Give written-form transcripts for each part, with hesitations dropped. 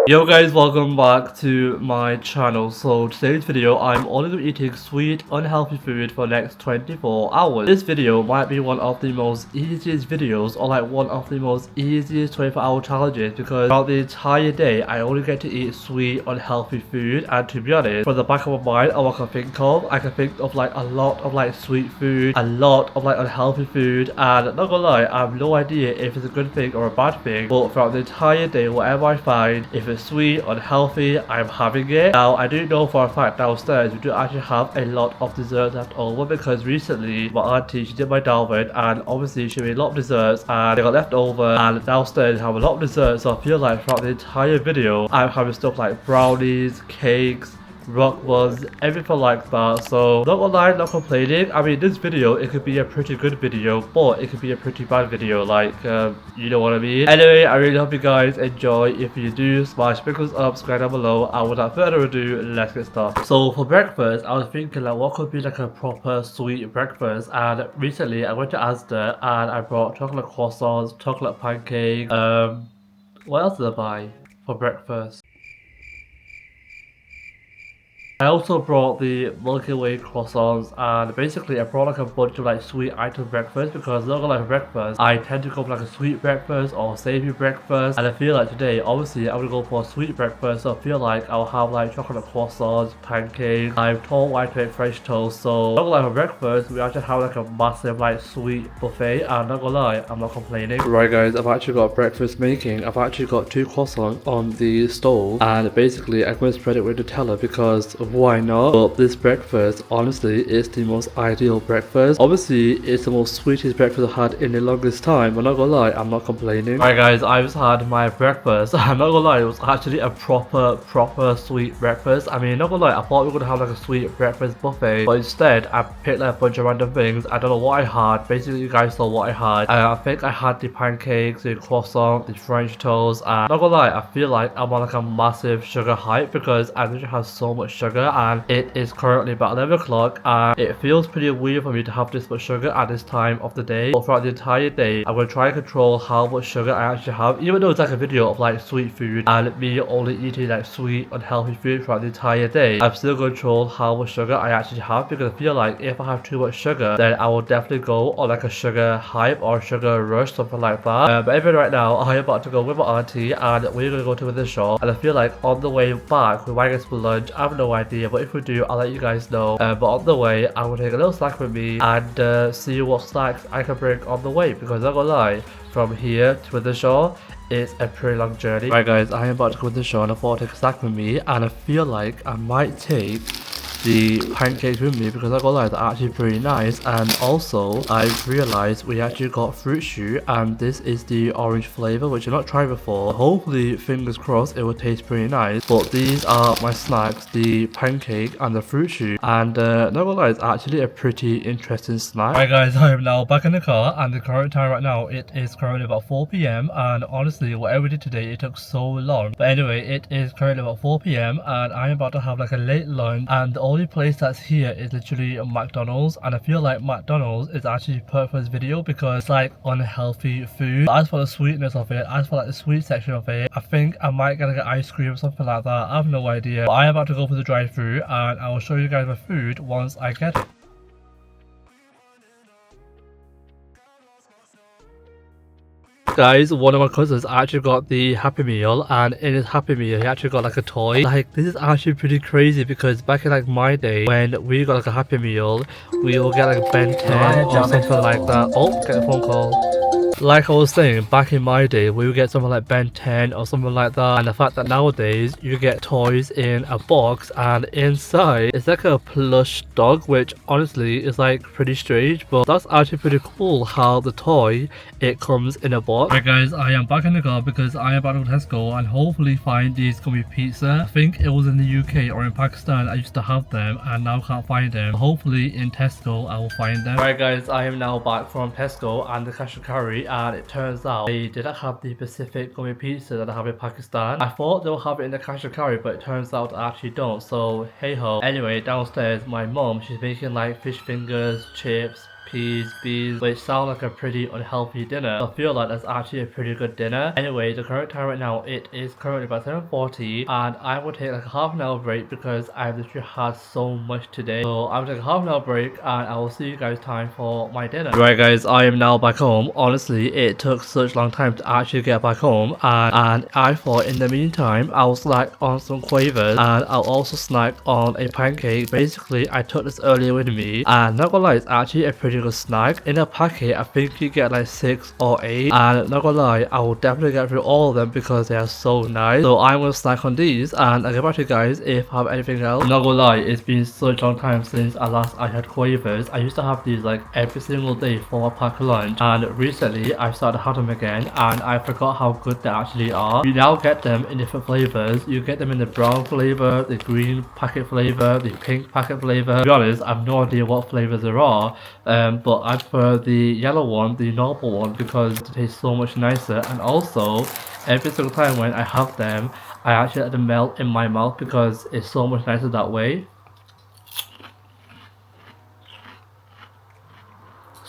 Yo guys, welcome back to my channel. So today's video, I'm only going to be eating sweet, unhealthy food for the next 24 hours. This video might be one of the most easiest videos, or like one of the most easiest 24-hour challenges, because throughout the entire day, I only get to eat sweet, unhealthy food. And to be honest, from the back of my mind, all I can think of like a lot of like sweet food, a lot of like unhealthy food, and not gonna lie, I have no idea if it's a good thing or a bad thing, but throughout the entire day, whatever I find, if it's sweet, unhealthy, I'm having it. Now, I do know for a fact downstairs we do actually have a lot of desserts left over, because recently my auntie, she did my Darwin, and obviously she made a lot of desserts and they got left over, and downstairs have a lot of desserts. So I feel like throughout the entire video I'm having stuff like brownies, cakes, rock buns, everything like that. So not gonna lie, not complaining. I mean, this video, it could be a pretty good video, but it could be a pretty bad video, like you know what I mean. Anyway, I really hope you guys enjoy. If you do, smash pickles up, subscribe down below, and without further ado, let's get started. So for breakfast, I was thinking like what could be like a proper sweet breakfast, and recently I went to Asda and I brought chocolate croissants, chocolate pancakes, what else did I buy for breakfast? I also brought the Milky Way croissants, and basically I brought like a bunch of like sweet items breakfast, because not gonna like breakfast, I tend to go for like a sweet breakfast or savory breakfast, and I feel like today obviously I'm gonna go for a sweet breakfast. So I feel like I'll have like chocolate croissants, pancakes, I've told white to make French toast. So not gonna lie, for breakfast we actually have like a massive like sweet buffet, and not gonna lie, I'm not complaining. Right guys, I've actually got breakfast making. I've actually got 2 croissants on the stove, and basically I'm going to spread it with Nutella because why not? But this breakfast honestly is the most ideal breakfast. Obviously it's the most sweetest breakfast I've had in the longest time, but not gonna lie, I'm not complaining. Alright guys, I just had my breakfast. I'm not gonna lie, it was actually a proper sweet breakfast. I mean, not gonna lie, I thought we were gonna have like a sweet breakfast buffet, but instead I picked like a bunch of random things. I don't know what I had. Basically you guys saw what I had. I think I had the pancakes, the croissant, the French toast, and not gonna lie, I feel like I'm on like a massive sugar hype, because I literally have so much sugar, and it is currently about 11 o'clock, and it feels pretty weird for me to have this much sugar at this time of the day. But throughout the entire day, I'm going to try and control how much sugar I actually have, even though it's like a video of like sweet food and me only eating like sweet unhealthy food throughout the entire day. I'm still going to control how much sugar I actually have, because I feel like if I have too much sugar, then I will definitely go on like a sugar hype or sugar rush, something like that. But even right now, I'm about to go with my auntie, and we're going to go to the shop, and I feel like on the way back we might get some lunch. I have no idea, but if we do, I'll let you guys know. But on the way, I will take a little snack with me and see what snacks I can bring on the way, because I'm not gonna lie, from here to the shore, it's a pretty long journey. Right guys, I am about to go to the shore, and I thought I'd take a snack with me, and I feel like I might take the pancakes with me, because I got like they're actually pretty nice. And also I realized we actually got fruit shoot, and this is the orange flavor, which I've not tried before. Hopefully, fingers crossed, it will taste pretty nice. But these are my snacks, the pancake and the fruit shoot, and not gonna lie, it's actually a pretty interesting snack. Alright guys, I am now back in the car, and the current time right now, it is currently about 4 p.m. and honestly whatever we did today, it took so long. But anyway, it is currently about 4 p.m. and I am about to have like a late lunch, and the only place that's here is literally McDonald's, and I feel like McDonald's is actually perfect for this video because it's like unhealthy food. But as for the sweetness of it, as for like the sweet section of it, I think I might get like an ice cream or something like that. I have no idea, but I am about to go for the drive-thru, and I will show you guys my food once I get it. Guys, one of my cousins actually got the Happy Meal, and in his Happy Meal he actually got like a toy. Like, this is actually pretty crazy, because back in like my day when we got like a Happy Meal, we will get like Ben 10 or something like that. Oh, get a phone call. Like I was saying, back in my day, we would get something like Ben 10 or something like that, and the fact that nowadays you get toys in a box, and inside it's like a plush dog, which honestly is like pretty strange, but that's actually pretty cool how the toy, it comes in a box. Right guys, I am back in the car because I am about to go to Tesco and hopefully find these gummy pizza. I think it was in the UK or in Pakistan I used to have them, and now can't find them. Hopefully in Tesco I will find them. Right guys, I am now back from Tesco and the cash and carry, and it turns out they didn't have the Pacific gummy pizza that I have in Pakistan. I thought they'll have it in the cash and carry, but it turns out I actually don't, so hey ho. Anyway, downstairs my mom, she's making like fish fingers, chips, peas, beans, which sound like a pretty unhealthy dinner. I feel like that's actually a pretty good dinner. Anyway, the current time right now, it is currently about 7:40, and I will take like a half an hour break because I've literally had so much today. So I will take a half an hour break and I will see you guys time for my dinner. Right guys, I am now back home. Honestly, it took such a long time to actually get back home, and I thought in the meantime, I'll snack on some quavers and I'll also snack on a pancake. Basically, I took this earlier with me, and not gonna lie, it's actually a pretty good snack. In a packet, I think you get like 6 or 8, and not gonna lie, I will definitely get through all of them because they are so nice. So I'm gonna snack on these, and I'll get back to you guys if I have anything else. Not gonna lie, it's been such a long time since I had quavers. I used to have these like every single day for my pack lunch, and recently I started having them again, and I forgot how good they actually are. You now get them in different flavors. You get them in the brown flavor, the green packet flavor, the pink packet flavor. To be honest, I have no idea what flavors there are, but I prefer the yellow one, the normal one, because it tastes so much nicer. And also, every single time when I have them, I actually let them melt in my mouth because it's so much nicer that way.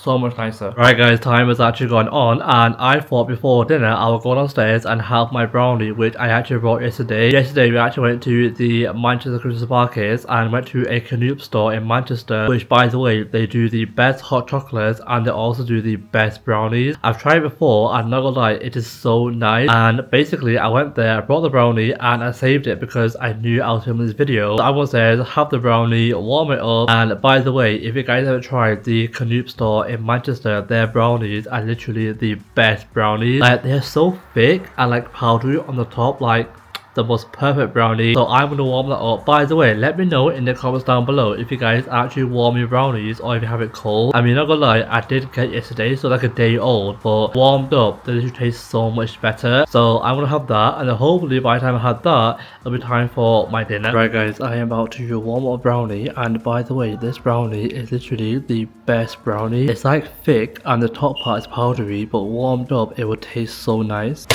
So much nicer. Right guys, time has actually gone on, and I thought before dinner I would go downstairs and have my brownie, which I actually brought yesterday. Yesterday we actually went to the Manchester Christmas markets and went to a Canoop store in Manchester, which by the way, they do the best hot chocolates and they also do the best brownies. I've tried it before and not gonna lie, it is so nice. And basically I went there, I brought the brownie and I saved it because I knew I was filming this video. So I was there, have the brownie, warm it up, and by the way, if you guys ever tried the Canoop store in Manchester, their brownies are literally the best brownies. Like, they're so thick and like powdery on the top, like the most perfect brownie. So I'm gonna warm that up. By the way, let me know in the comments down below if you guys actually warm your brownies or if you have it cold. I mean, not gonna lie, I did get it yesterday, so like a day old, but warmed up, they literally taste so much better. So I'm gonna have that, and then hopefully by the time I had that, it'll be time for my dinner. Right guys, I am about to warm up brownie, and by the way, this brownie is literally the best brownie. It's like thick and the top part is powdery, but warmed up it will taste so nice.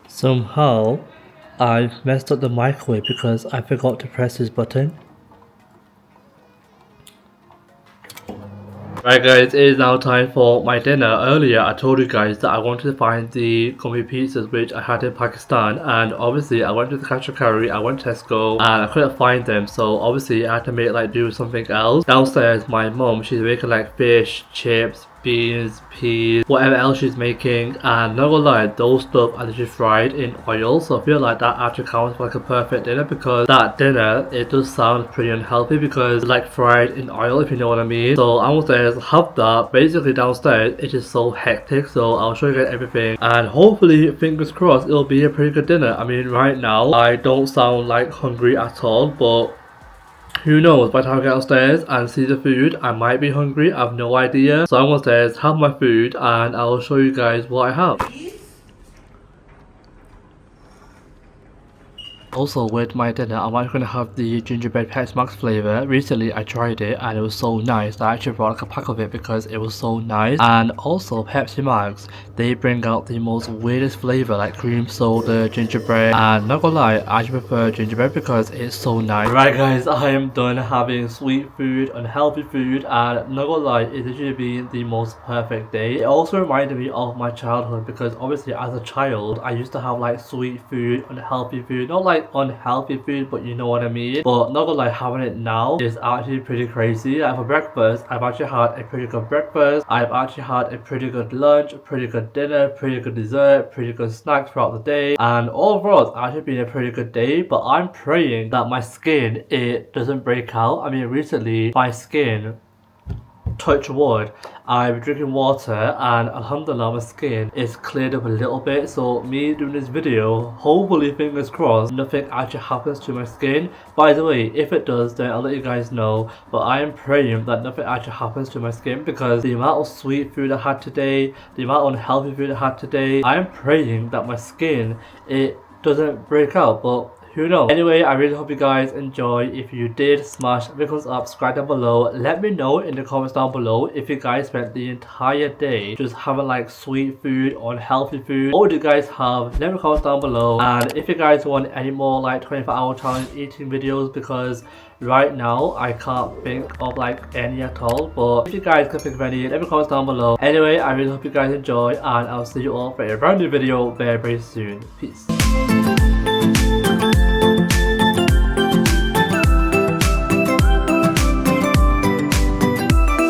Somehow, I've messed up the microwave because I forgot to press this button. Right guys, it is now time for my dinner. Earlier I told you guys that I wanted to find the gummy pizzas which I had in Pakistan, and obviously I went to the cash and carry, I went to Tesco and I couldn't find them, so obviously I had to make like do something else. Downstairs my mum, she's making like fish, chips, beans, peas, whatever else she's making, and not gonna lie, those stuff are literally fried in oil, so I feel like that actually counts for like a perfect dinner, because that dinner, it does sound pretty unhealthy because it's like fried in oil, if you know what I mean. So I was there, have that. Basically downstairs it's just so hectic, so I'll show you guys everything, and hopefully, fingers crossed, it'll be a pretty good dinner. I mean, right now I don't sound like hungry at all, but who knows, by the time I get upstairs and see the food, I might be hungry, I have no idea. So I'm upstairs, have my food, and I'll show you guys what I have. Also, with my dinner, I'm actually going to have the gingerbread Pepsi Max flavor. Recently, I tried it and it was so nice. I actually brought like a pack of it because it was so nice. And also, Pepsi Max, they bring out the most weirdest flavor, like cream soda, gingerbread. And not gonna lie, I actually prefer gingerbread because it's so nice. Right guys, I am done having sweet food, unhealthy food, and not gonna lie, it's literally been the most perfect day. It also reminded me of my childhood because obviously as a child, I used to have like sweet food, unhealthy food, not like unhealthy food, but you know what I mean. But not gonna lie, having it now is actually pretty crazy. Like for breakfast, I've actually had a pretty good breakfast. I've actually had a pretty good lunch, a pretty good dinner, pretty good dessert, pretty good snacks throughout the day, and overall it's actually been a pretty good day. But I'm praying that my skin, it doesn't break out. I mean, recently my skin, touch wood, I'm drinking water and alhamdulillah my skin is cleared up a little bit. So me doing this video, hopefully fingers crossed, nothing actually happens to my skin. By the way, if it does, then I'll let you guys know, but I am praying that nothing actually happens to my skin because the amount of sweet food I had today, the amount of unhealthy food I had today, I am praying that my skin, it doesn't break out. But who knows. Anyway, I really hope you guys enjoy. If you did, smash the thumbs up, subscribe down below. Let me know in the comments down below if you guys spent the entire day just having like sweet food or unhealthy food. What would you guys have? Let me know in the comments down below. And if you guys want any more like 24-hour challenge eating videos, because right now I can't think of like any at all, but if you guys can think of any, let me know in the comments down below. Anyway, I really hope you guys enjoy, and I'll see you all for a brand new video very soon. Peace.